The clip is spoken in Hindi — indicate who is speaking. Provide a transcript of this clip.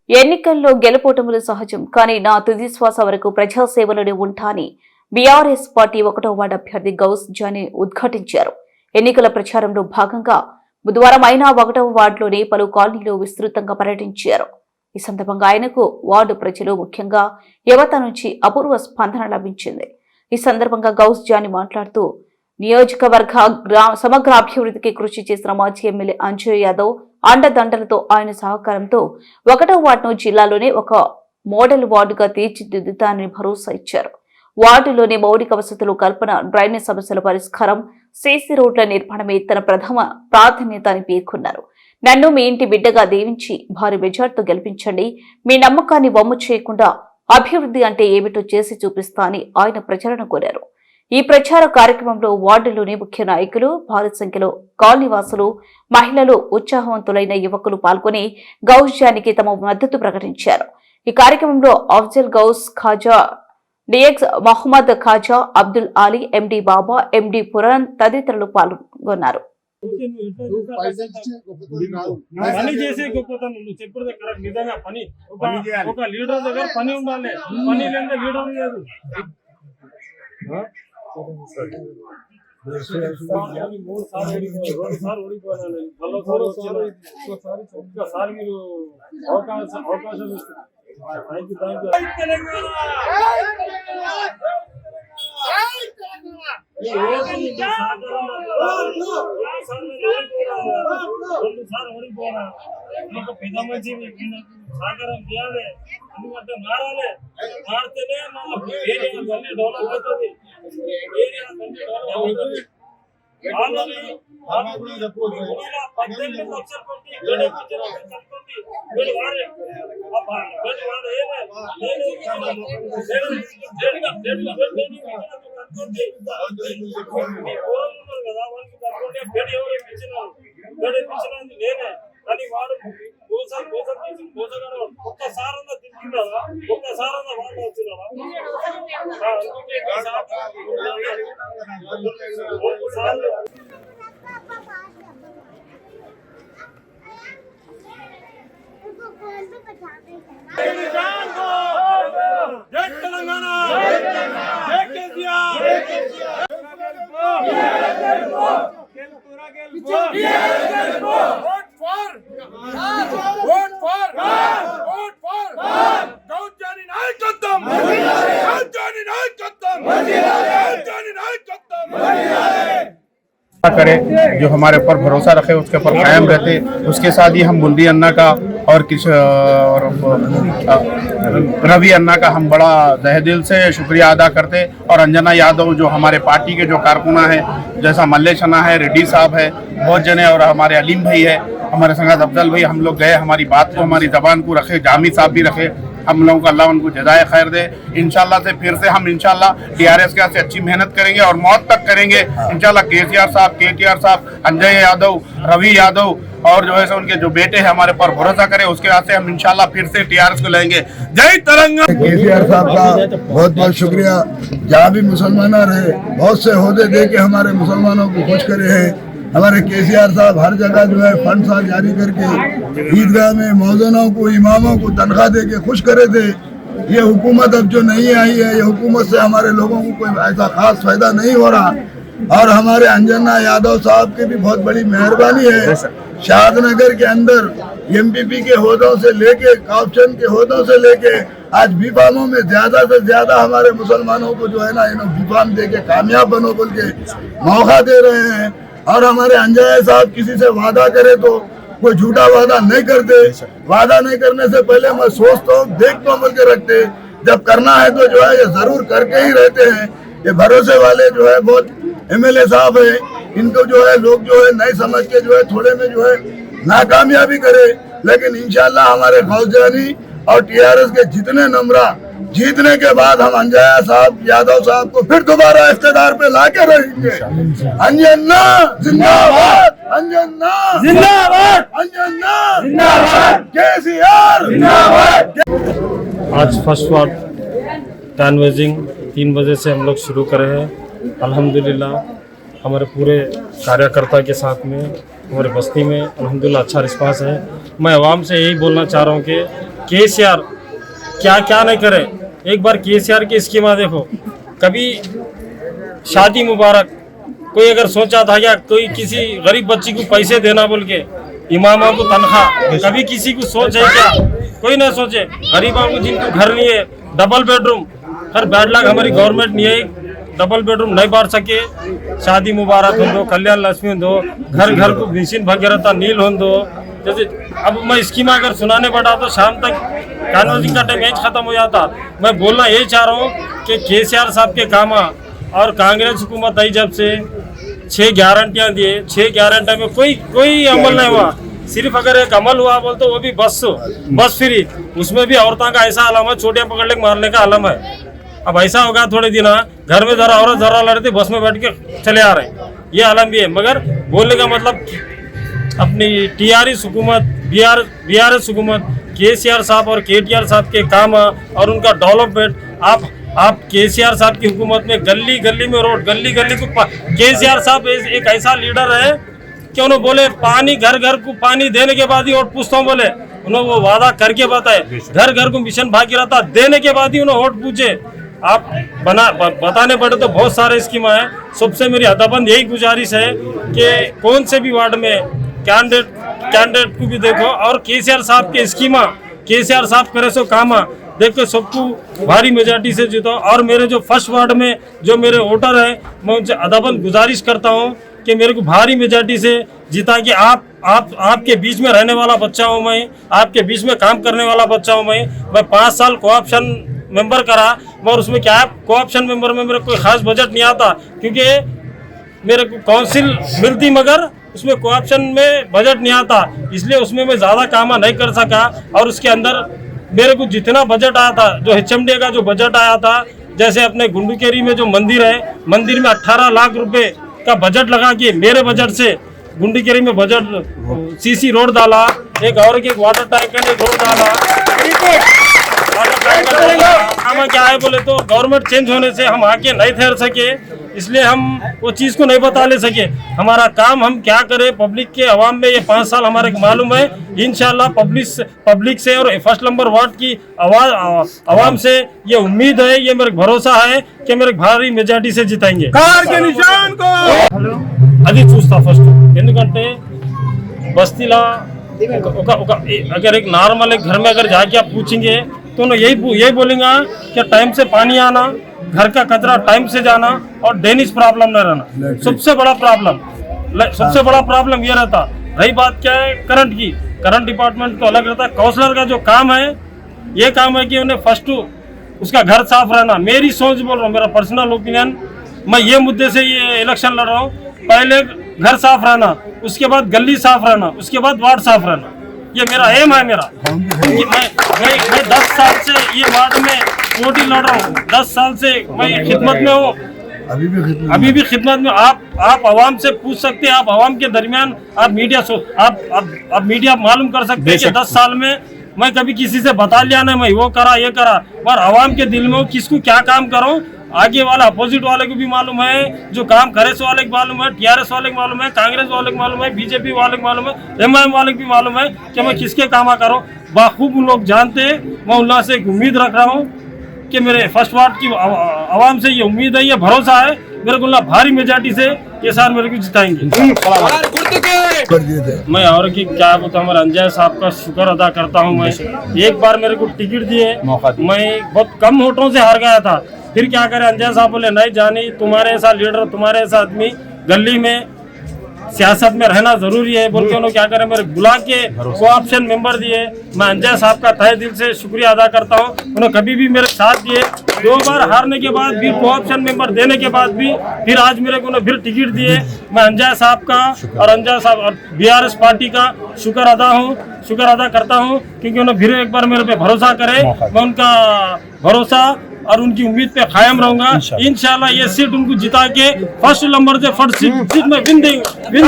Speaker 1: ఎన్నికల్లో గెలుపోటములు సహజం, కానీ నా తుది శ్వాస వరకు ప్రజాసేవలోనే ఉంటాని బీఆర్ఎస్ పార్టీ 1వ వార్డు అభ్యర్థి గౌస్ జానీ ఉద్ఘాటించారు. ఎన్నికల ప్రచారంలో భాగంగా బుధవారం ఆయన 1వ వార్డులోని పలు కాలనీలో విస్తృతంగా పర్యటించారు. ఈ సందర్భంగా ఆయనకు వార్డు ప్రజలు, ముఖ్యంగా యువత నుంచి అపూర్వ స్పందన లభించింది. ఈ సందర్భంగా గౌస్ జానీ మాట్లాడుతూ నియోజకవర్గ సమగ్ర అభివృద్ధికి కృషి చేసిన మాజీ ఎమ్మెల్యే అంజయ్ యాదవ్ అండదండలతో ఆయన సహకారంతో 1వ వార్డును జిల్లాలోనే ఒక మోడల్ వార్డుగా తీర్చిదిద్దుతానని భరోసా ఇచ్చారు. వార్డులోని మౌలిక వసతులు కల్పన, డ్రైనేజ్ సమస్యల పరిష్కారం, సీసీ రోడ్ల నిర్మాణమే తన ప్రథమ ప్రాధాన్యత అని పేర్కొన్నారు. నన్ను మీ ఇంటి బిడ్డగా దీవించి భారీ మెజార్టీతో గెలిపించండి. మీ నమ్మకాన్ని వమ్ము చేయకుండా అభివృద్ధి అంటే ఏమిటో చేసి చూపిస్తా అని ఆయన ప్రజలను కోరారు. ఈ ప్రచార కార్యక్రమంలో వార్డులోని ముఖ్య నాయకులు, భారీ సంఖ్యలో కాలనీవాసులు, మహిళలు, ఉత్సాహవంతులైన యువకులు పాల్గొని గౌస్ జానీకి తమ మద్దతు ప్రకటించారు. ఈ కార్యక్రమంలో అఫ్జల్ గౌస్ ఖాజా, డిఎక్స్ మహమ్మద్ ఖాజా, అబ్దుల్ అలీ, ఎండి బాబా, ఎండి పురాన్ తదితరులు పాల్గొన్నారు.
Speaker 2: పని చేసే గొప్పతనం నువ్వు చెప్పేది కరెక్ట్. నిజంగా పని ఒక లీడర్ దగ్గర పని ఉండాలి. పని లేదా లీడర్ లేదు. ఒక్కసారి మీరు అవకాశం ఇస్తారు. ఓడిపోరా పెద్ద మంచి సహకారం చేయాలి. ఎందుకంటే మారాలి. మారితేనే మన ఏరియా అన్ని డెవలప్ అవుతుంది. ఏరియా అన్ని డెవలప్ అవుతుంది. 18 లక్షలు పెట్టి కదా వాళ్ళకి కట్టుకుంటే బెడ్ ఎవరు ఇప్పించినారు. బెడ్ ఇప్పించినది నేనే. కానీ వాడు ఒక్కసారన్నా తింటున్నారా? ఒక్కసారన్నా వాళ్ళు వచ్చినారా? జై తెలంగాణ, జై కేసీఆర్.
Speaker 3: करे जो हमारे ऊपर भरोसा रखे, उसके ऊपर कायम रहते। उसके साथ ही हम बुंदी अन्ना का और रवि अन्ना का हम बड़ा तहे दिल से शुक्रिया अदा करते। और अंजना यादव जो हमारे पार्टी के जो कारकुना है, जैसा मल्लेश अन्ना है, रेड्डी साहब है, बहुत जने, और हमारे अलीम भाई है, हमारे संगत अफजल भाई, हम लोग गए, हमारी बात को, हमारी जबान को रखे। जामी साहब भी रखे। हम लोगों को अल्लाह उनको जज़ाए खैर दे। इंशाल्लाह से फिर से हम इंशाल्लाह टीआरएस के से अच्छी मेहनत करेंगे और मौत तक करेंगे इंशाल्लाह। केसीआर साहब, केटीआर साहब, अंजय यादव, रवि यादव और जो है उनके जो बेटे हैं हमारे पर भरोसा करें, उसके बाद से हम इंशाल्लाह फिर से टीआरएस को लेंगे। जय तेलंगाना।
Speaker 4: केसीआर साहब का बहुत बहुत शुक्रिया। जहाँ भी मुसलमान रहे, बहुत से ओहदे दे के हमारे मुसलमानों को खुश करे हैं। हमारे केसीआर साहब हर जगह जो है फंड जारी करके ईदगाह में मौजूदों को, इमामों को तनख्वाह दे के खुश करे थे। ये हुकूमत अब जो नहीं आई है, ये हुकूमत से हमारे लोगों को कोई ऐसा खास फायदा नहीं हो रहा। और हमारे अंजना यादव साहब की भी बहुत बड़ी मेहरबानी है। शाहनगर के अंदर एमपीपी के ओहदों से लेके, काउचन के ओहदों से लेके आज बीफामों में ज्यादा से ज्यादा हमारे मुसलमानों को जो है ना बीफाम दे के कामयाब बनो बोल के मौका दे रहे हैं। और हमारे अंजय साहब किसी से वादा करे तो कोई झूठा वादा नहीं करते। वादा नहीं करने से पहले मैं सोचता हूँ, देखता हूँ बोल के रखते। जब करना है तो जो है ये जरूर करके ही रहते हैं। ये भरोसे वाले जो है बहुत एमएलए साहब है, इनको जो है लोग जो है नहीं समझ के जो है थोड़े में जो है नाकामयाबी करे। लेकिन इंशाल्लाह हमारे गौस जानी और टीआरएस के जितने नंबरा जीतने के बाद हम अंजया साहब, यादव साहब को फिर दोबारा इख्तिदार पे लाके रहेंगे। अंजना जिंदाबाद, अंजना जिंदाबाद, अंजना जिंदाबाद, केसीआर जिंदाबाद।
Speaker 2: आज फर्स्ट वार्ड कैनवेजिंग 3 बजे से हम लोग शुरू करे हैं। अल्हम्दुलिल्लाह हमारे पूरे कार्यकर्ता के साथ में हमारे बस्ती में अल्हम्दुलिल्लाह अच्छा रिस्पांस है। मैं आवाम से यही बोलना चाह रहा हूँ कि केसीआर क्या क्या नहीं करे। एक बार केसीआर की स्कीमा देखो, कभी शादी मुबारक कोई अगर सोचा था क्या कोई किसी गरीब बच्ची को पैसे देना बोल के, इमामा को तनख्वाह, कभी किसी को सोच है क्या? कोई ना सोचे। गरीबों को जिनको घर नहीं है, डबल बेडरूम, हर बैड लक हमारी गवर्नमेंट नहीं है, डबल बेडरूम नहीं बांट सके। शादी मुबारक हो दो, कल्याण लक्ष्मी हो दो, घर घर को मिशन भगीरथा नील हो दो। जैसे अब मैं स्कीम अगर सुनाने बैठा तो शाम तक कन्वर्सिंग का टाइम मैच खत्म हो जाता। मैं बोलना यही चाह रहा हूँ कि केसीआर साहब के काम और कांग्रेस हुकूमत आई जब से 6 गारंटियाँ दिए, 6 गारंटी में कोई अमल नहीं हुआ। सिर्फ अगर एक अमल हुआ बोलते वो भी बस फ्री, उसमें भी औरतों का ऐसा आलम है, छोटियाँ पकड़ ले मारने का आलम है। अब ऐसा होगा थोड़े दिन घर में जरा औरत जरा लड़ती, बस में बैठ के चले आ रहे हैं, ये आलम भी है। मगर बोलने का मतलब अपनी टीआरएस हुकूमत, बीआरएस हुकूमत, केसीआर साहब और केटीआर साहब के काम और उनका डेवलपमेंट, आप केसीआर साहब की हुकूमत में गली गली में रोड, गली गली को केसीआर साहब एक ऐसा लीडर है कि उन्होंने बोले पानी घर घर को पानी देने के बाद ही वोट पूछता हूँ बोले, उन्होंने वो वादा करके बताए। घर घर को मिशन भागीरथा देने के बाद ही उन्होंने वोट पूछे। आप बताने पड़े तो बहुत सारे स्कीम है। सबसे मेरी हदाबंद यही गुजारिश है कि कौन से भी वार्ड में कैंडिडेट को भी देखो और केसीआर साहब के स्कीमा, केसीआर साहब करे सो कामा देखो, सबको भारी मेजॉरिटी से जीतो। और मेरे जो फर्स्ट वार्ड में जो मेरे वोटर है, मैं उनसे अदाबंद गुजारिश करता हूँ कि मेरे को भारी मेजॉरिटी से जीता कि आपके बीच में रहने वाला बच्चा हूँ मैं, आपके बीच में काम करने वाला बच्चा हूँ मैं 5 साल कोऑप्शन मेंबर करा, मगर उसमें क्या है, कोऑप्शन मेंबर में मेरे कोई खास बजट नहीं आता क्योंकि मेरे को काउंसिल मिलती मगर उसमें कोऑप्शन में बजट नहीं आता, इसलिए उसमें मैं ज़्यादा काम नहीं कर सका। और उसके अंदर मेरे को जितना बजट आया था, जो HMD का जो बजट आया था, जैसे अपने गुंडूकेरी में जो मंदिर है, मंदिर में 18 लाख रुपए का बजट लगा के मेरे बजट से गुंडूकेरी में बजट सीसी रोड डाला, एक वाटर टैंक का रोड डाला। हम क्या है बोले तो गवर्नमेंट चेंज होने से हम आके नहीं ठहर सके, इसलिए हम वो चीज़ को नहीं बता ले सके। हमारा काम हम क्या करें पब्लिक के अवाम में, ये 5 साल हमारे मालूम है। इंशाल्लाह पब्लिक से और फर्स्ट नंबर वार्ड की अवाम से ये उम्मीद है, ये मेरे भरोसा है कि मेरे भारी मेजॉरिटी से जिताएंगे।
Speaker 3: कार के निशान को
Speaker 2: అది చూస్తా ఫస్ట్, ఎందుకంటే बस्तीला अगर एक नॉर्मल एक घर में अगर जाके आप पूछेंगे तो ना यही बोलेंगे कि टाइम से पानी आना, घर का कचरा टाइम से जाना और ड्रेनेज प्रॉब्लम न रहना। सबसे बड़ा प्रॉब्लम ये रहता। रही बात क्या है करंट की, करंट डिपार्टमेंट तो अलग रहता है। काउंसलर का जो काम है, ये काम है कि उन्हें फर्स्ट उसका घर साफ रहना। मेरी सोच बोल रहा हूँ, मेरा पर्सनल ओपिनियन, मैं ये मुद्दे से ये इलेक्शन लड़ रहा हूँ। पहले घर साफ रहना, उसके बाद गली साफ रहना, उसके बाद वार्ड साफ रहना, ये मेरा एम है। मैं 10 साल से ये वार्ड में पोटी लड़ रहा हूँ, 10 साल से मैं खिदमत में हूँ, अभी भी खिदमत में। आप आवाम से पूछ सकते हैं, आप आवाम के दरमियान आप मीडिया मालूम कर सकते हैं कि 10 साल में मैं कभी किसी से बता लिया ना मैं वो करा ये करा, पर आवाम के दिल में किसको क्या काम करूँ, आगे वाला अपोजिट वाले को भी मालूम है, जो काम करे सो वाले को मालूम है, टीआरएस वाले को मालूम है, कांग्रेस वाले को मालूम है, बीजेपी वाले को मालूम है, एमआईएम वाले को भी मालूम है कि मैं किसके काम करूँ। बाखूब लोग जानते हैं। मैं उल्लाह से एक उम्मीद रख रहा हूँ कि मेरे फर्स्ट वार्ड की आवाम से ये उम्मीद है, ये भरोसा है मेरे को, भारी मेजॉरिटी से ये साल मेरे को जिताएंगे। मैं और की क्या बताऊँ, हमारे अंजय साहब का शुक्र अदा करता हूँ। मैं एक बार मेरे को टिकट दिए, मैं बहुत कम वोटों से हार गया था, फिर क्या करे, अंजय साहब बोले नहीं जानी, तुम्हारे ऐसा लीडर, तुम्हारे ऐसा आदमी गली में सियासत में रहना जरूरी है बोल के उन्होंने क्या करे मेरे बुला के कोऑप्शन मेंबर दिए। मैं अंजय साहब का तहे दिल से शुक्रिया अदा करता हूँ, उन्होंने कभी भी मेरे साथ दिए। 2 बार हारने के बाद भी कोऑप्शन मेंबर देने के बाद भी फिर आज मेरे को फिर टिकट दिए। मैं अंजय साहब का और अंजय साहब और बीआरएस पार्टी का शुक्र अदा करता हूँ क्योंकि उन्होंने फिर एक बार मेरे पे भरोसा करे। मैं उनका भरोसा और उनकी उम्मीद पे कायम रहूंगा। इंशाल्लाह ये सीट उनको जिता के फर्स्ट नंबर से फर्स्ट सीट में विन